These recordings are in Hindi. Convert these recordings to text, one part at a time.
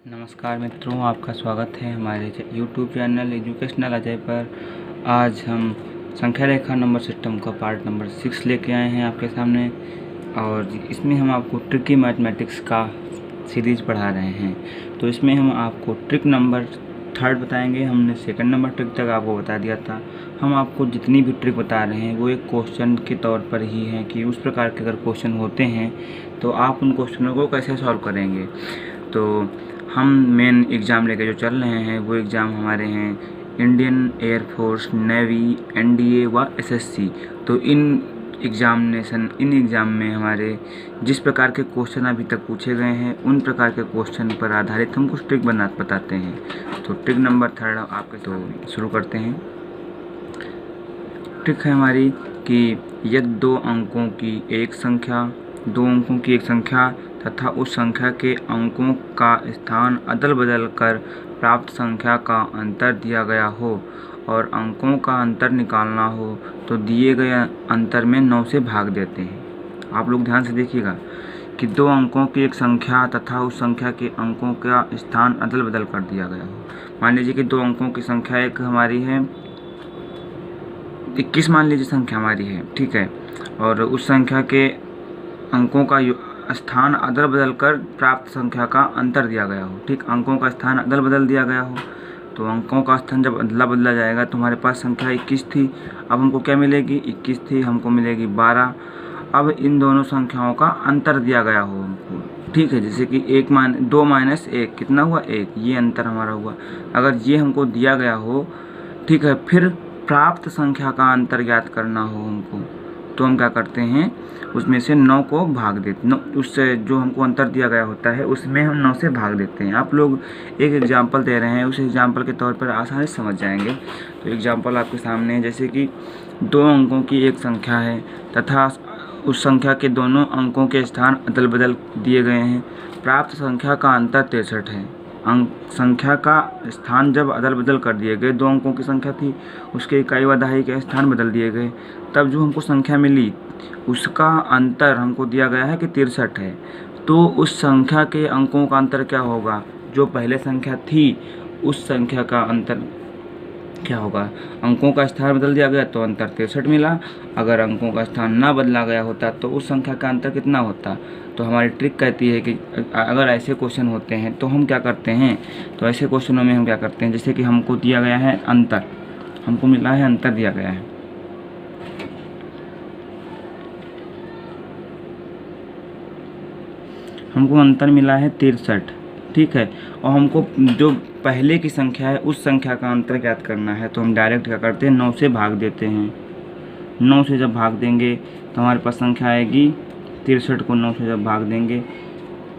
नमस्कार मित्रों, आपका स्वागत है हमारे यूट्यूब चैनल एजुकेशनल अजय पर। आज हम संख्या रेखा नंबर सिस्टम का पार्ट नंबर 6 लेके आए हैं आपके सामने, और इसमें हम आपको ट्रिकी मैथमेटिक्स का सीरीज़ पढ़ा रहे हैं। तो इसमें हम आपको ट्रिक नंबर 3 बताएंगे। हमने सेकंड नंबर ट्रिक तक आपको बता दिया था। हम आपको जितनी भी ट्रिक बता रहे हैं वो एक क्वेश्चन के तौर पर ही है कि उस प्रकार के अगर क्वेश्चन होते हैं तो आप उन क्वेश्चनों को कैसे सॉल्व करेंगे। तो हम मेन एग्ज़ाम लेके जो चल रहे हैं वो एग्ज़ाम हमारे हैं इंडियन एयरफोर्स, नेवी, एनडीए व एसएससी। तो इन एग्ज़ाम में हमारे जिस प्रकार के क्वेश्चन अभी तक पूछे गए हैं उन प्रकार के क्वेश्चन पर आधारित हम कुछ ट्रिक बताते हैं। तो ट्रिक नंबर 3 आपके तो शुरू करते हैं। ट्रिक है हमारी कि यदि दो अंकों की एक संख्या तथा उस संख्या के अंकों का स्थान अदल बदल कर प्राप्त संख्या का अंतर दिया गया हो और अंकों का अंतर निकालना हो तो दिए गए अंतर में 9 से भाग देते हैं। आप लोग ध्यान से देखिएगा कि दो अंकों की एक संख्या तथा उस संख्या के अंकों का स्थान अदल बदल कर दिया गया हो। मान लीजिए कि दो अंकों की संख्या एक हमारी है 21, मान लीजिए संख्या हमारी है, ठीक है, और उस संख्या के अंकों का स्थान अदल बदल कर प्राप्त संख्या का अंतर दिया गया हो। ठीक, अंकों का स्थान अदल बदल दिया गया हो तो अंकों का स्थान जब अदला बदला जाएगा तो हमारे पास संख्या 21 थी, अब हमको क्या मिलेगी, 21 थी, हमको मिलेगी 12। अब इन दोनों संख्याओं का अंतर दिया गया हो हमको, ठीक है, जैसे कि 2 माइनस 1 कितना हुआ, 1, ये अंतर हमारा हुआ। अगर ये हमको दिया गया हो, ठीक है, फिर प्राप्त संख्या का अंतर ज्ञात करना हो हमको, तो हम क्या करते हैं, उसमें से 9 को भाग देते हैं। उससे जो हमको अंतर दिया गया होता है उसमें हम 9 से भाग देते हैं। आप लोग एक एग्जाम्पल दे रहे हैं, उस एग्जाम्पल के तौर पर आसानी से समझ जाएंगे। तो एग्जाम्पल आपके सामने है, जैसे कि दो अंकों की एक संख्या है तथा उस संख्या के दोनों अंकों के स्थान अदल बदल दिए गए हैं। प्राप्त संख्या का अंतर 63 है। संख्या का स्थान जब अदल बदल कर दिए गए, दो अंकों की संख्या थी, उसके इकाई व दहाई के स्थान बदल दिए गए, तब जो हमको संख्या मिली उसका अंतर हमको दिया गया है कि 63 है। तो उस संख्या के अंकों का अंतर क्या होगा, जो पहले संख्या थी उस संख्या का अंतर क्या होगा, अंकों का स्थान बदल दिया गया तो अंतर 63 मिला। अगर अंकों का स्थान ना बदला गया होता तो उस संख्या का अंतर कितना होता। तो हमारी ट्रिक कहती है कि अगर ऐसे क्वेश्चन होते हैं तो हम क्या करते हैं, तो ऐसे क्वेश्चनों में हम क्या करते हैं, जैसे कि हमको दिया गया है अंतर, हमको मिला है अंतर दिया गया है, हमको अंतर मिला है 63, ठीक है, और हमको जो पहले की संख्या है उस संख्या का अंतर ज्ञात करना है। तो हम डायरेक्ट क्या करते हैं, 9 से भाग देते हैं। 9 से जब भाग देंगे तो हमारे पास संख्या आएगी 63 को 9 से जब भाग देंगे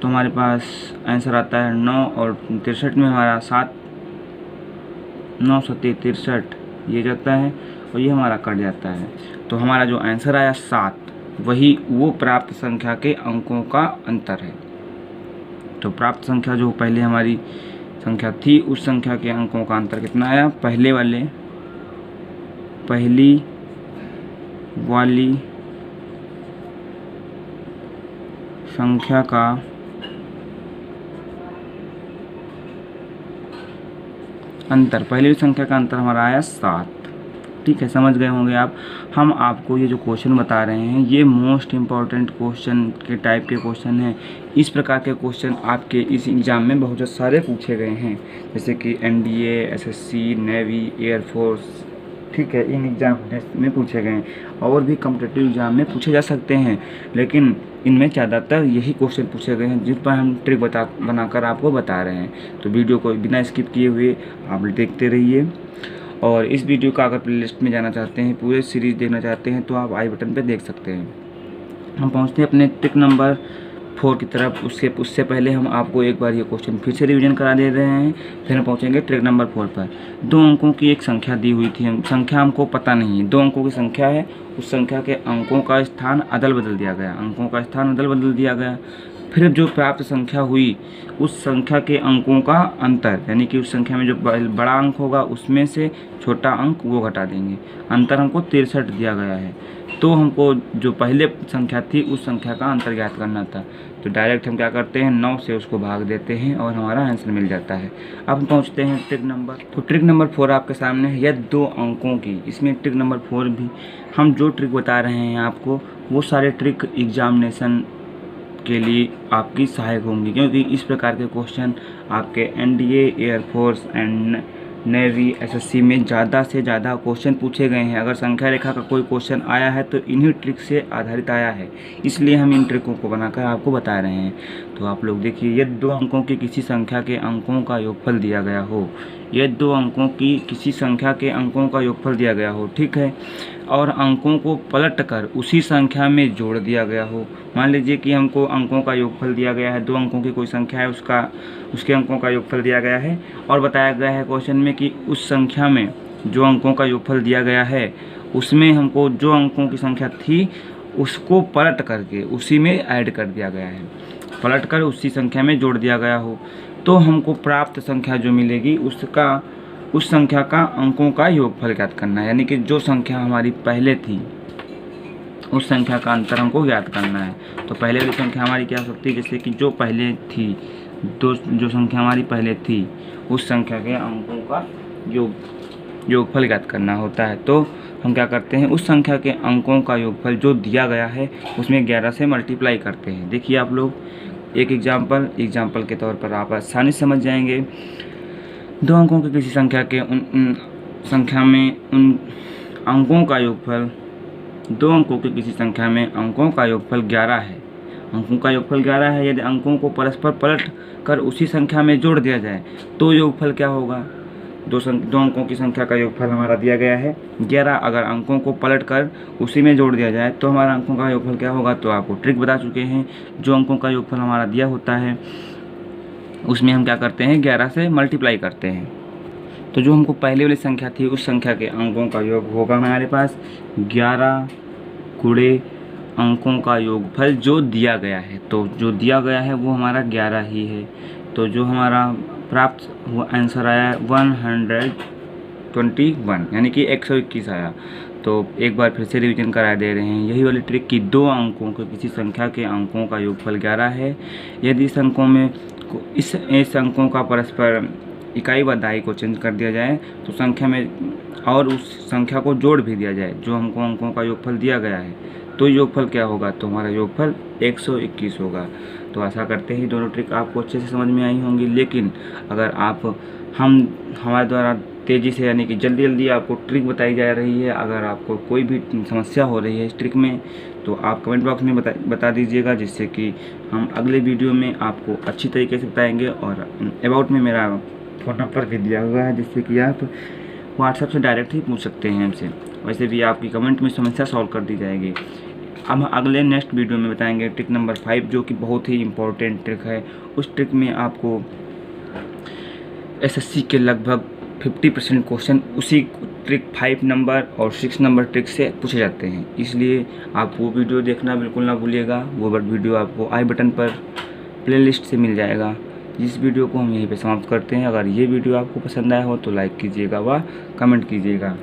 तो हमारे पास आंसर आता है 9, और 63 में हमारा 7, 9 सत्ते 63 ये जाता है और ये हमारा कट जाता है। तो हमारा जो आंसर आया 7, वही वो प्राप्त संख्या के अंकों का अंतर है। तो प्राप्त संख्या जो पहले हमारी संख्या थी उस संख्या के अंकों का अंतर कितना आया, पहली वाली संख्या का अंतर, पहली संख्या का अंतर हमारा आया 7। ठीक है, समझ गए होंगे आप। हम आपको ये जो क्वेश्चन बता रहे हैं ये मोस्ट इम्पॉर्टेंट क्वेश्चन के टाइप के क्वेश्चन हैं। इस प्रकार के क्वेश्चन आपके इस एग्ज़ाम में बहुत सारे पूछे गए हैं, जैसे कि एनडीए, एसएससी, नेवी, एयरफोर्स, ठीक है, इन एग्ज़ाम में पूछे गए हैं। और भी कॉम्पिटिटिव एग्ज़ाम में पूछे जा सकते हैं, लेकिन इनमें ज़्यादातर यही क्वेश्चन पूछे गए हैं जिन पर हम ट्रिक बनाकर आपको बता रहे हैं। तो वीडियो को बिना स्किप किए हुए आप देखते रहिए, और इस वीडियो का अगर प्लेलिस्ट में जाना चाहते हैं, पूरे सीरीज़ देखना चाहते हैं तो आप आई बटन पे देख सकते हैं। हम पहुंचते हैं अपने ट्रिक नंबर 4 की तरफ। उससे पहले हम आपको एक बार ये क्वेश्चन फिर से रिवीजन करा दे रहे हैं, फिर हम पहुंचेंगे ट्रिक नंबर 4 पर। दो अंकों की एक संख्या दी हुई थी, संख्या हमको पता नहीं है, 2 अंकों की संख्या है, उस संख्या के अंकों का स्थान अदल बदल दिया गया, अंकों का स्थान अदल बदल दिया गया। फिर जो प्राप्त संख्या हुई उस संख्या के अंकों का अंतर, यानी कि उस संख्या में जो बड़ा अंक होगा उसमें से छोटा अंक वो घटा देंगे, अंतर हमको 63 दिया गया है। तो हमको जो पहले संख्या थी उस संख्या का अंतर ज्ञात करना था। तो डायरेक्ट हम क्या करते हैं, 9 से उसको भाग देते हैं और हमारा आंसर मिल जाता है। अब हम पहुँचते हैं ट्रिक नंबर, तो ट्रिक नंबर 4 आपके सामने है, यह 2 अंकों की। इसमें ट्रिक नंबर 4 भी हम जो ट्रिक बता रहे हैं आपको, वो सारे ट्रिक एग्जामिनेशन के लिए आपकी सहायक होंगी, क्योंकि इस प्रकार के क्वेश्चन आपके NDA, air force and navy, SSC में ज़्यादा से ज़्यादा क्वेश्चन पूछे गए हैं। अगर संख्या रेखा का कोई क्वेश्चन आया है तो इन्हीं ट्रिक से आधारित आया है, इसलिए हम इन ट्रिकों को बनाकर आपको बता रहे हैं। तो आप लोग देखिए, यदि 2 अंकों की किसी संख्या के अंकों का योगफल दिया गया हो, यदि 2 अंकों की किसी संख्या के अंकों का योगफल दिया गया हो, ठीक है, और अंकों को पलट कर उसी संख्या में जोड़ दिया गया हो। मान लीजिए कि हमको अंकों का योगफल दिया गया है, 2 अंकों की कोई संख्या है, उसके अंकों का योगफल दिया गया है, और बताया गया है क्वेश्चन में कि उस संख्या में जो अंकों का योगफल दिया गया है उसमें हमको जो अंकों की संख्या थी उसको पलट करके उसी में ऐड कर दिया गया है, पलट कर उसी संख्या में जोड़ दिया गया हो, तो हमको प्राप्त संख्या जो मिलेगी उस संख्या का अंकों का योगफल ज्ञात करना है। यानी कि जो संख्या हमारी पहले थी उस संख्या का अंतर हमको ज्ञात करना है। तो पहले वाली संख्या हमारी क्या हो सकती है, जैसे कि जो पहले थी, जो संख्या हमारी पहले थी उस संख्या के अंकों का योगफल ज्ञात करना होता है। तो हम क्या करते हैं, उस संख्या के अंकों का योगफल जो दिया गया है उसमें 11 से मल्टीप्लाई करते हैं। देखिए आप लोग एक एग्जाम्पल के तौर पर आप आसानी से समझ जाएंगे। 2 अंकों की किसी संख्या के उन संख्या में उन अंकों का योगफल, 2 अंकों की किसी संख्या में अंकों का योगफल 11 है। अंकों का योगफल 11 है। यदि अंकों को परस्पर पलट कर उसी संख्या में जोड़ दिया जाए तो योगफल क्या होगा, 2 अंकों की संख्या का योगफल हमारा दिया गया है 11, अगर अंकों को पलट कर उसी में जोड़ दिया जाए तो हमारा अंकों का योगफल क्या होगा। तो आपको ट्रिक बता चुके हैं, जो अंकों का योगफल हमारा दिया होता है उसमें हम क्या करते हैं, 11 से मल्टीप्लाई करते हैं। तो जो हमको पहले वाली संख्या थी उस संख्या के अंकों का योग होगा हमारे पास 11 गुणे अंकों का योगफल जो दिया गया है। तो जो दिया गया है वो हमारा 11 ही है। तो जो हमारा प्राप्त हुआ आंसर आया 121, यानी कि 121 आया। तो एक बार फिर से रिवीजन करा दे रहे हैं, यही वाली ट्रिक की 2 अंकों के किसी संख्या के अंकों का योगफल 11 है। यदि इस अंकों में इस अंकों का परस्पर इकाई व दहाई को चेंज कर दिया जाए तो संख्या में और उस संख्या को जोड़ भी दिया जाए जो हमको अंकों का योगफल दिया गया है, तो योगफल क्या होगा, तो हमारा योगफल 121 होगा। तो आशा करते हैं दोनों ट्रिक आपको अच्छे से समझ में आई होंगी। लेकिन अगर हमारे द्वारा तेज़ी से यानी कि जल्दी आपको ट्रिक बताई जा रही है, अगर आपको कोई भी समस्या हो रही है इस ट्रिक में तो आप कमेंट बॉक्स में बता दीजिएगा, जिससे कि हम अगले वीडियो में आपको अच्छी तरीके से बताएंगे। और अबाउट में मेरा फ़ोन नंबर भी दिया हुआ है, जिससे कि आप व्हाट्सएप से डायरेक्ट ही पूछ सकते हैं हमसे। वैसे भी आपकी कमेंट में समस्या सॉल्व कर दी जाएगी। अब हम अगले नेक्स्ट वीडियो में बताएंगे ट्रिक नंबर 5, जो कि बहुत ही इम्पोर्टेंट ट्रिक है। उस ट्रिक में आपको एसएससी के लगभग 50% क्वेश्चन उसी ट्रिक 5 नंबर और 6 नंबर ट्रिक से पूछे जाते हैं, इसलिए आप वो वीडियो देखना बिल्कुल ना भूलिएगा। वो वीडियो आपको आई बटन पर प्लेलिस्ट से मिल जाएगा। इस वीडियो को हम यहीं पे समाप्त करते हैं। अगर ये वीडियो आपको पसंद आया हो तो लाइक कीजिएगा व कमेंट कीजिएगा।